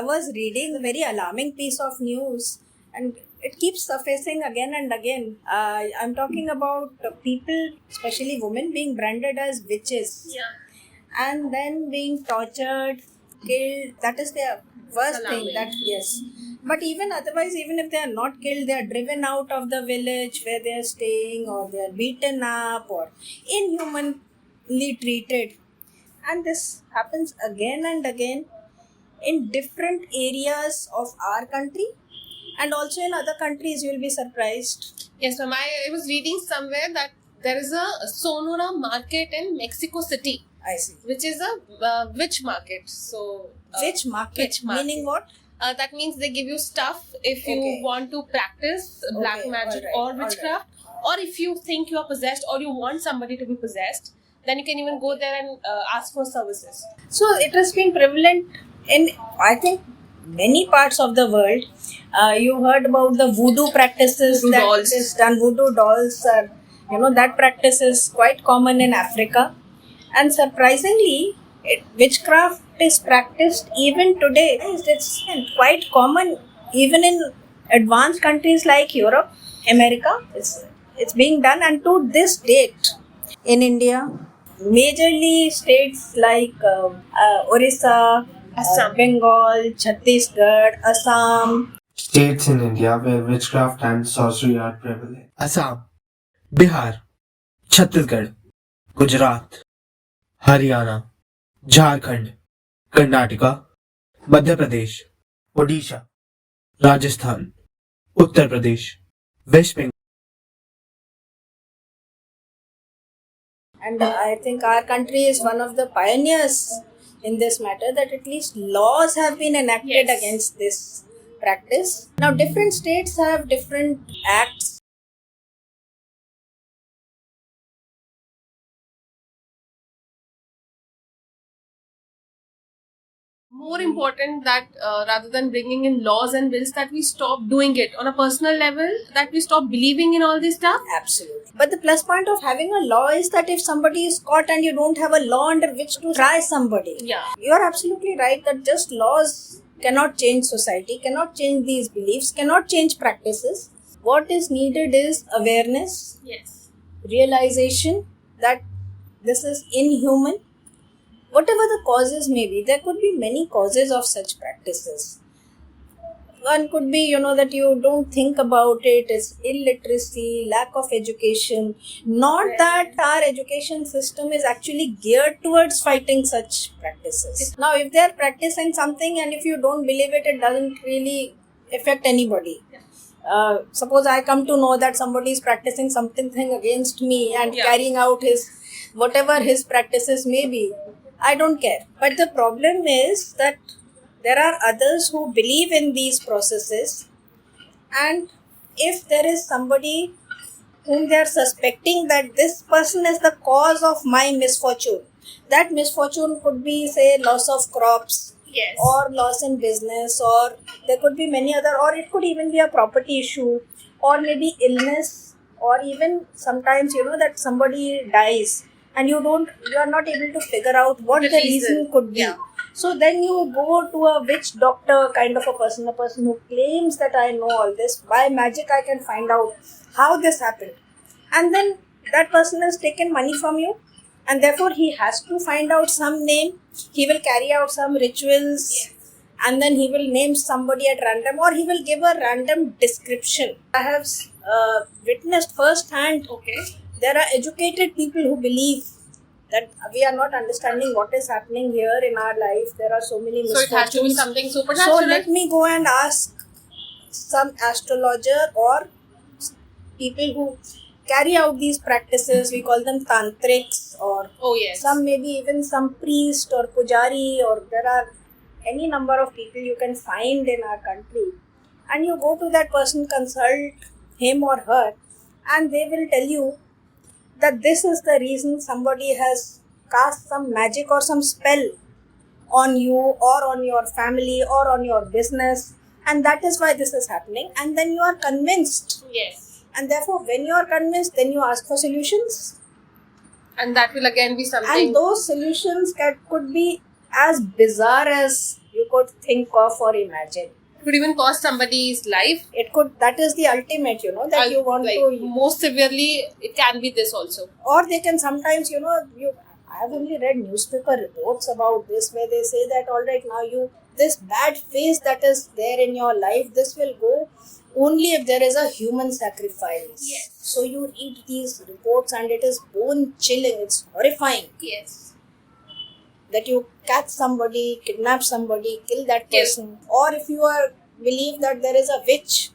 I was reading a very alarming piece of news, and it keeps surfacing again and again. I'm talking about people, especially women, being branded as witches. Yeah. And then being tortured, killed. That is their worst thing. That yes. But even otherwise, even if they are not killed, they are driven out of the village where they are staying, or they are beaten up, or inhumanly treated. And this happens again and again in different areas of our country, and also in other countries. You will be surprised. Yes, ma'am. I was reading somewhere that there is a Sonora market in Mexico City, I see. which is a witch market. So, Witch market? witch market. Meaning what? That means they give you stuff if you Okay. want to practice black Okay, magic alright, or witchcraft, or if you think you are possessed or you want somebody to be possessed, then you can even go there and ask for services. So it has been prevalent in, I think, many parts of the world. You heard about the voodoo practices. Voodoo that dolls. is done. Voodoo dolls are, that practice is quite common in Africa. And surprisingly, witchcraft is practiced even today. It's quite common even in advanced countries like Europe, America. It's being done, and to this date in India, majorly states like Orissa, Assam. Bengal, Chhattisgarh, Assam. States in India where witchcraft and sorcery are prevalent. Assam, Bihar, Chhattisgarh, Gujarat, Haryana, Jharkhand, Karnataka, Madhya Pradesh, Odisha, Rajasthan, Uttar Pradesh, West Bengal. And I think our country is one of the pioneers in this matter, that at least laws have been enacted Yes. against this practice. Now, different states have different acts. More important that rather than bringing in laws and bills, that we stop doing it on a personal level, that we stop believing in all this stuff. Absolutely. But the plus point of having a law is that if somebody is caught and you don't have a law under which to try somebody, Yeah. you are absolutely right that just laws cannot change society, cannot change these beliefs, cannot change practices. What is needed is awareness, Yes. realization that this is inhuman. Whatever the causes may be, there could be many causes of such practices. One could be, that you don't think about it, is illiteracy, lack of education. Not that our education system is actually geared towards fighting such practices. Now, if they are practicing something and if you don't believe it, it doesn't really affect anybody. Suppose I come to know that somebody is practicing something against me and carrying out whatever his practices may be, I don't care. But the problem is that there are others who believe in these processes, and if there is somebody whom they are suspecting that this person is the cause of my misfortune, that misfortune could be, say, loss of crops, Yes. or loss in business, or there could be many other, or it could even be a property issue, or maybe illness, or even sometimes that somebody dies and you are not able to figure out what the reason could be. Yeah. So then you go to a witch doctor kind of a person who claims that I know all this, by magic I can find out how this happened, and then that person has taken money from you, and therefore he has to find out some name. He will carry out some rituals. Yes. And then he will name somebody at random, or he will give a random description. I have witnessed firsthand. Okay. There are educated people who believe that we are not understanding what is happening here in our life. There are so many So it has to be misfortunes. something supernatural. So let me go and ask some astrologer or people who carry out these practices. We call them tantrics, or Oh yes. some maybe even some priest or pujari, or there are any number of people you can find in our country. And you go to that person, consult him or her, and they will tell you that this is the reason somebody has cast some magic or some spell on you or on your family or on your business, and that is why this is happening. And then you are convinced, Yes. and therefore when you are convinced, then you ask for solutions, And that will again be something. and those solutions could be as bizarre as you could think of or imagine. Could even cost somebody's life. It could, that is the ultimate, that you want like, to, most severely, it can be this also. or they can sometimes, I have only read newspaper reports about this where they say that, all right, now this bad phase that is there in your life, this will go only if there is a human sacrifice. Yes. So you read these reports and it is bone chilling, it's horrifying. Yes. That you catch somebody, kidnap somebody, kill that person. Or if you believe that there is a witch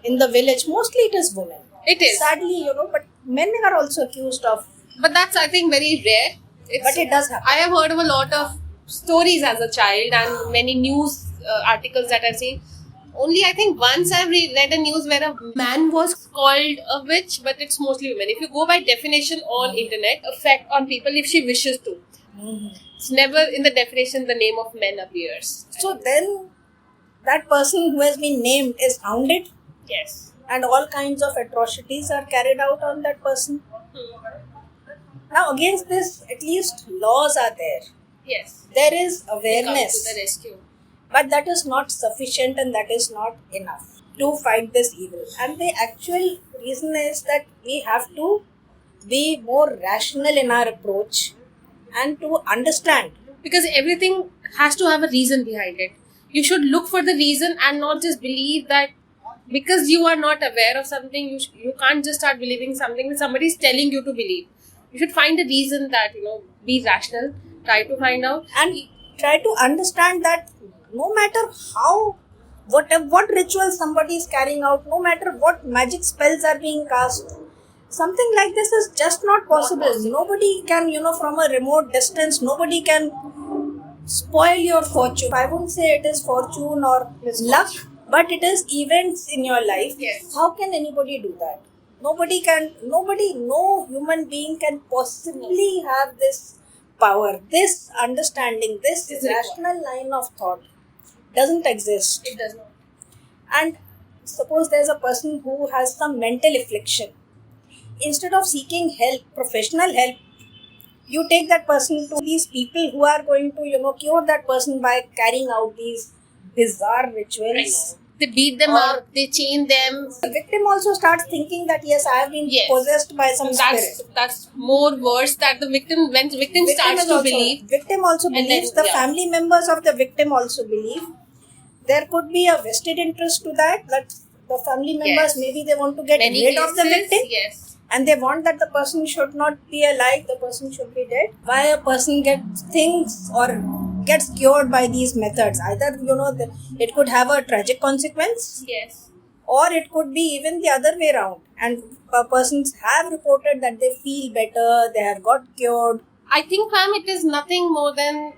in the village, mostly it is women. It is. Sadly, but men are also accused of. But that's, I think, very rare. But it does happen. I have heard of a lot of stories as a child and many news articles that I've seen. Only I think once I've read a news where a man was called a witch, but it's mostly women. If you go by definition on internet, effect on people if she wishes to. It's never in the definition the name of men appears. So then that person who has been named is hounded. Yes. And all kinds of atrocities are carried out on that person. Now against this, at least laws are there. Yes. There is They come awareness. to the rescue. But that is not sufficient and that is not enough to fight this evil. And the actual reason is that we have to be more rational in our approach and to understand. Because everything has to have a reason behind it. You should look for the reason and not just believe that because you are not aware of something, you can't just start believing something that somebody is telling you to believe. You should find a reason that, be rational, try to find out. And try to understand that no matter what rituals somebody is carrying out, no matter what magic spells are being cast, something like this is just not possible. Nobody can, from a remote distance, nobody can spoil your fortune. I won't say it is fortune or luck, but it is events in your life. Yes. How can anybody do that? No human being can possibly have this power, this understanding, this rational line of thought doesn't exist. It does not. And suppose there's a person who has some mental affliction. Instead of seeking help, professional help, you take that person to these people who are going to, cure that person by carrying out these bizarre rituals. They beat them up, they chain them. The victim also starts thinking that yes, I have been possessed by some spirit. That's more worse that the victim, when the victim starts to believe. Victim also believes, the family members of the victim also believe. There could be a vested interest to that the family members, maybe they want to get rid of the victim. Yes. And they want that the person should not be alive, the person should be dead. Why a person gets things or gets cured by these methods? Either, it could have a tragic consequence. Yes. Or it could be even the other way around. And persons have reported that they feel better, they have got cured. I think, ma'am, it is nothing more than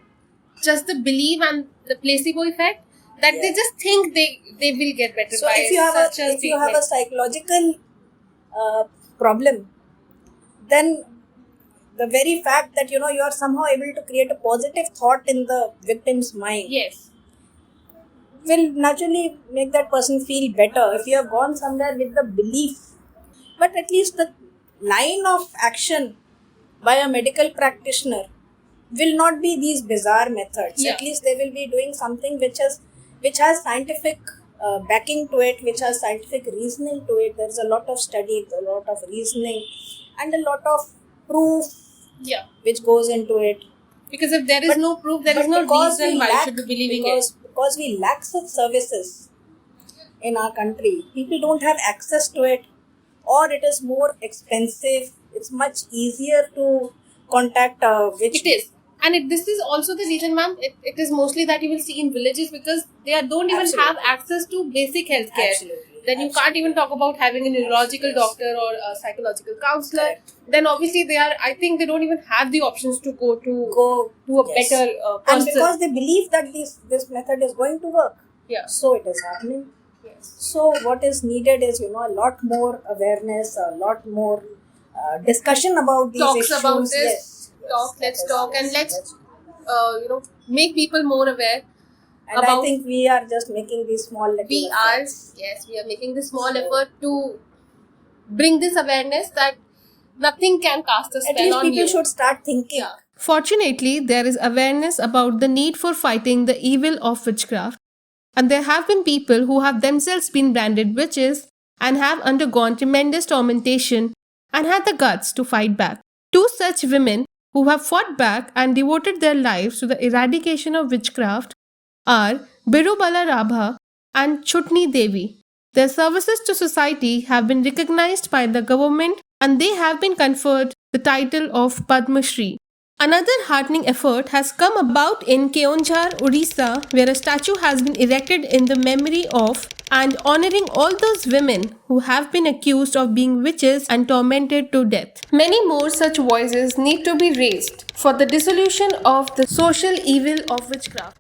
just the belief and the placebo effect that they just think they will get better. So by if you have a psychological problem, then the very fact that you are somehow able to create a positive thought in the victim's mind will naturally make that person feel better. If you have gone somewhere with the belief, but at least the line of action by a medical practitioner will not be these bizarre methods. At least they will be doing something which has scientific backing to it, which has scientific reasoning to it. There is a lot of study, a lot of reasoning, and a lot of proof which goes into it. Because if there is no proof, there is no reason why you should be believing it. Because we lack such services in our country. People don't have access to it, or it is more expensive. It's much easier to contact a witch. It is. And this is also the reason, ma'am, it is mostly that you will see in villages because they don't even have access to basic health care. Then you can't even talk about having a neurological doctor or a psychological counselor. Correct. Then obviously I think they don't even have the options to go to a better person. And because they believe that this method is going to work. So it is happening. So what is needed is, a lot more awareness, a lot more discussion about these issues. About this. Let's talk and let's make people more aware. And I think we are just making these small efforts. We are making this small effort to bring this awareness that nothing can cast a spell on you. At least people should start thinking. Fortunately, there is awareness about the need for fighting the evil of witchcraft, and there have been people who have themselves been branded witches and have undergone tremendous tormentation and had the guts to fight back. Two such women who have fought back and devoted their lives to the eradication of witchcraft are Birubala Rabha and Chutni Devi. Their services to society have been recognized by the government and they have been conferred the title of Padma Shri. Another heartening effort has come about in Keonjhar, Odisha, where a statue has been erected in the memory of and honoring all those women who have been accused of being witches and tormented to death. Many more such voices need to be raised for the dissolution of the social evil of witchcraft.